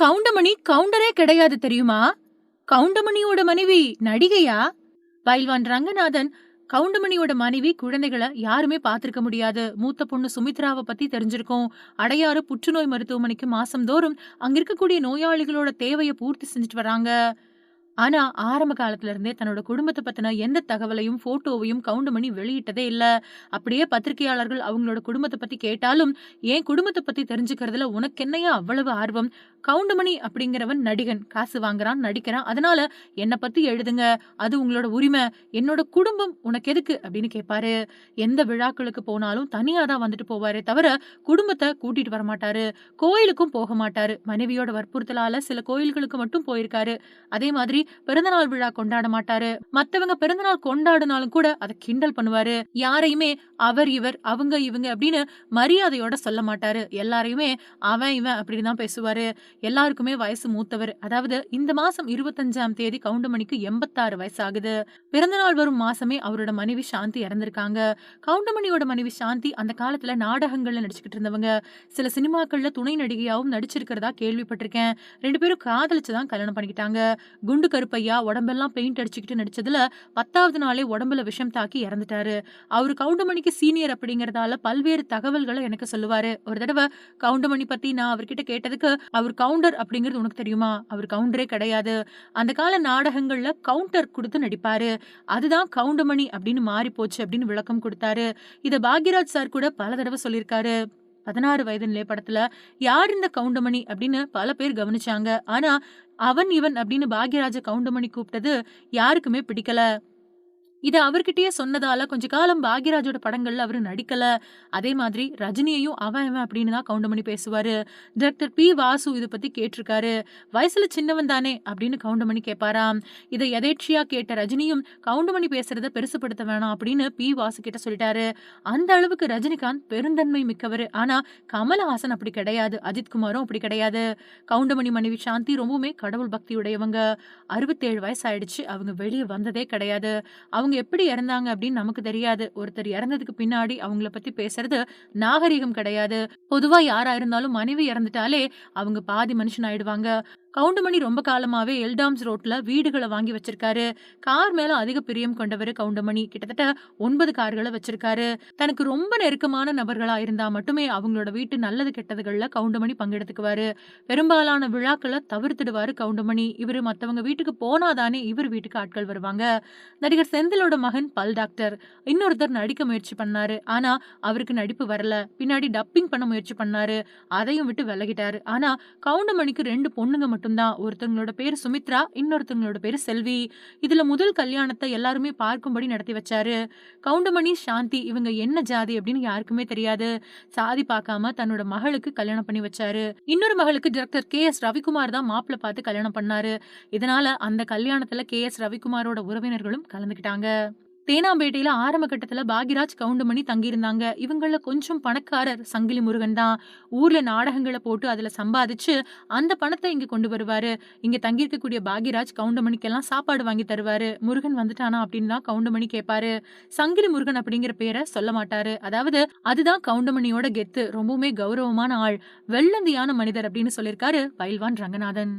கவுண்டமணி கவுண்டரே கிடையாது தெரியுமா? கவுண்டமணியோட மனைவி நடிகையா? பயில்வான் ரங்கநாதன் கவுண்டமணியோட மனைவி குழந்தைகளை யாருமே பார்த்திருக்க முடியாது. மூத்த பொண்ணு சுமித்ராவை பத்தி தெரிஞ்சிருக்கும். அடையாறு புற்றுநோய் மருத்துவமனைக்கு மாசம்தோறும் அங்க இருக்கக்கூடிய நோயாளிகளோட தேவையை பூர்த்தி செஞ்சுட்டு வராங்க. ஆனா ஆரம்ப காலத்துல இருந்தே தன்னோட குடும்பத்தை பத்தின எந்த தகவலையும் போட்டோவையும் கவுண்டமணி வெளியிட்டதே இல்ல. அப்படியே பத்திரிகையாளர்கள் அவங்களோட குடும்பத்தை பத்தி கேட்டாலும், என் குடும்பத்தை பத்தி தெரிஞ்சுக்கிறதுல உனக்கு என்னையா அவ்வளவு ஆர்வம்? கவுண்டமணி அப்படிங்கிறவன் நடிகன், காசு வாங்குறான், நடிக்கிறான், அதனால என்ன பத்தி எழுதுங்க, அது உங்களோட உரிமை, என்னோட குடும்பம் உனக்கு எதுக்கு அப்படின்னு கேட்பாரு. எந்த விழாக்களுக்கு போனாலும் தனியா தான் வந்துட்டு போவாரே தவிர குடும்பத்தை கூட்டிட்டு வர மாட்டாரு. கோயிலுக்கும் போக மாட்டாரு. மனைவியோட வற்புறுத்தலால சில கோயில்களுக்கு மட்டும் போயிருக்காரு. அதே மாதிரி பிறந்தநாள் விழா கொண்டாட மாட்டாரு. மத்தவங்க பிறந்தநாள் கொண்டாடினாலும் கூட அதை கிண்டல் பண்ணுவாரு. யாரையுமே அவர் இவர் அவங்க இவங்க அப்படின்னு மரியாதையோட சொல்ல மாட்டாரு. எல்லாரையுமே அவன் இவன் அப்படின்னு தான் பேசுவாரு. எல்லாருக்குமே வயசு மூத்தவர். அதாவது இந்த மாசம் 25ஆம் தேதி கவுண்டமணிக்கு 86 வயசு ஆகுது. பிறந்தநாள் வரும் மாசமே அவரோட மனைவி சாந்தி இறந்திருக்காங்க. கவுண்டமணியோட மனைவி சாந்தி அந்த காலத்துல நாடகங்கள்ல நடிச்சுக்கிட்டு இருந்தவங்க. சில சினிமாக்கள்ல துணை நடிகையாவும் நடிச்சிருக்கிறதா கேள்விப்பட்டிருக்கேன். 2 பேரும் காதலிச்சுதான் கல்யாணம் பண்ணிக்கிட்டாங்க. குண்டு கருப்பையா உடம்பெல்லாம் பெயிண்ட் அடிச்சுக்கிட்டு நடிச்சதுல 10வது நாளே உடம்புல விஷம் தாக்கி இறந்துட்டாரு. அவரு கவுண்டமணிக்கு சீனியர் அப்படிங்கறதால பல்வேறு தகவல்களை எனக்கு சொல்லுவாரு. ஒரு தடவை கவுண்டமணி பத்தி நான் அவர்கிட்ட கேட்டதுக்கு, அவர் கவுண்டர் அப்படிங்கிறது உனக்கு தெரியுமா? அவர் கவுண்டரே கிடையாது. அந்த கால நாடகங்கள்ல கவுண்டர் கொடுத்து நடிப்பாரு. அதுதான் கவுண்டமணி அப்படின்னு மாறி போச்சு அப்படின்னு விளக்கம் கொடுத்தாரு. இத பாக்யராஜ் சார் கூட பல தடவை சொல்லியிருக்காரு. 16 வயது நிலை படத்துல யார் இந்த கவுண்டமணி அப்படின்னு பல பேர் கவனிச்சாங்க. ஆனா அவன் இவன் அப்படின்னு பாக்யராஜ கவுண்டமணி கூப்பிட்டது யாருக்குமே பிடிக்கல. இத அவர்கிட்டயே சொன்னதால கொஞ்ச காலம் பாக்யராஜோட படங்கள்ல அவரு நடிக்கல. அதே மாதிரி ரஜினியையும் அவன் இவன் அப்படின்னு தான் கவுண்டமணி பேசுவாரு. Director B. வாசு இத பத்தி கேட்டிருக்காரு. வயசுல சின்னவன் தானே அப்படின்னு கவுண்டமணி கேட்பாராம். இதை எதேர்ச்சியா கேட்ட ரஜினியும் கவுண்டமணி பேசுறத பெருசுப்படுத்த வேணாம் அப்படின்னு பி. வாசு கிட்ட சொல்லிட்டாரு. அந்த அளவுக்கு ரஜினிகாந்த் பெருந்தன்மை மிக்கவர். ஆனா கமலஹாசன் அப்படி கிடையாது. அஜித்குமாரும் அப்படி கிடையாது. கவுண்டமணி மனைவி சாந்தி ரொம்பவுமே கடவுள் பக்தி உடையவங்க. 67 வயசு ஆயிடுச்சு. அவங்க வெளியே வந்ததே கிடையாது. அவங்க எப்படி இறந்தாங்க அப்படின்னு நமக்கு தெரியாது. ஒருத்தர் இறந்ததுக்கு பின்னாடி அவங்கள பத்தி பேசுறது நாகரிகம் கிடையாது. பொதுவா யாரா இருந்தாலும் மனைவி இறந்துட்டாலே அவங்க பாதி மனுஷன் ஆயிடுவாங்க. கவுண்டமணி ரொம்ப காலமாவே எல்டாம்ஸ் ரோட்ல வீடுகளை வாங்கி வச்சிருக்காரு. கார் மேல அதிக பிரியம் கொண்டவர் கவுண்டமணி. கிட்டத்தட்ட 9 கார்களை வச்சிருக்காரு. தனக்கு ரொம்ப நெருக்கமான நபர்களா இருந்தா மட்டுமே அவங்களோட வீட்டு நல்லது கெட்டதுகள்ல கவுண்டமணி பங்கெடுத்துக்குவாரு. பெரும்பாலான விழாக்களை தவிர்த்துடுவாரு கவுண்டமணி. இவரு மத்தவங்க வீட்டுக்கு போனாதானே இவர் வீட்டுக்கு ஆட்கள் வருவாங்க. நடிகர் செந்திலோட மகன் பல் டாக்டர். இன்னொருத்தர் நடிக்க முயற்சி பண்ணாரு. ஆனா அவருக்கு நடிப்பு வரல. பின்னாடி டப்பிங் பண்ண முயற்சி பண்ணாரு. அதையும் விட்டு விலகிட்டாரு. ஆனா கவுண்டமணிக்கு 2 பொண்ணுங்க மட்டும்தான். ஒருத்தங்களோட பேரு சுமித்ரா, இன்னொருத்தங்களோட பேரு செல்வி. இதுல முதல் கல்யாணத்தை எல்லாருமே பார்க்கும்படி நடத்தி வச்சாரு. கவுண்டமணி சாந்தி இவங்க என்ன ஜாதி அப்படின்னு யாருக்குமே தெரியாது. சாதி பார்க்காம தன்னோட மகளுக்கு கல்யாணம் பண்ணி வச்சாரு. இன்னொரு மகளுக்கு டாக்டர் கே.எஸ். ரவிக்குமார் தான் மாப்பிள்ளை பார்த்து கல்யாணம் பண்ணாரு. இதனால அந்த கல்யாணத்துல கே.எஸ். ரவிக்குமாரோட உறவினர்களும் கலந்துக்கிட்டாங்க. தேனாம்பேட்டையில ஆரம்ப கட்டத்துல பாக்யராஜ் கவுண்டமணி தங்கியிருந்தாங்க. இவங்கள கொஞ்சம் பணக்காரர் சங்கிலி முருகன் தான். ஊர்ல நாடகங்களை போட்டு அதுல சம்பாதிச்சு அந்த பணத்தை இங்க கொண்டு வருவாரு. இங்க தங்கியிருக்கக்கூடிய பாக்யராஜ் கவுண்டமணிக்கெல்லாம் சாப்பாடு வாங்கி தருவாரு. முருகன் வந்துட்டானா அப்படின்னு தான் கவுண்டமணி கேட்பாரு. சங்கிலி முருகன் அப்படிங்கிற பேரை சொல்ல மாட்டாரு. அதாவது அதுதான் கவுண்டமணியோட கெத்து. ரொம்பவுமே கௌரவமான ஆள், வெள்ளந்தியான மனிதர் அப்படின்னு சொல்லியிருக்காரு பயில்வான் ரங்கநாதன்.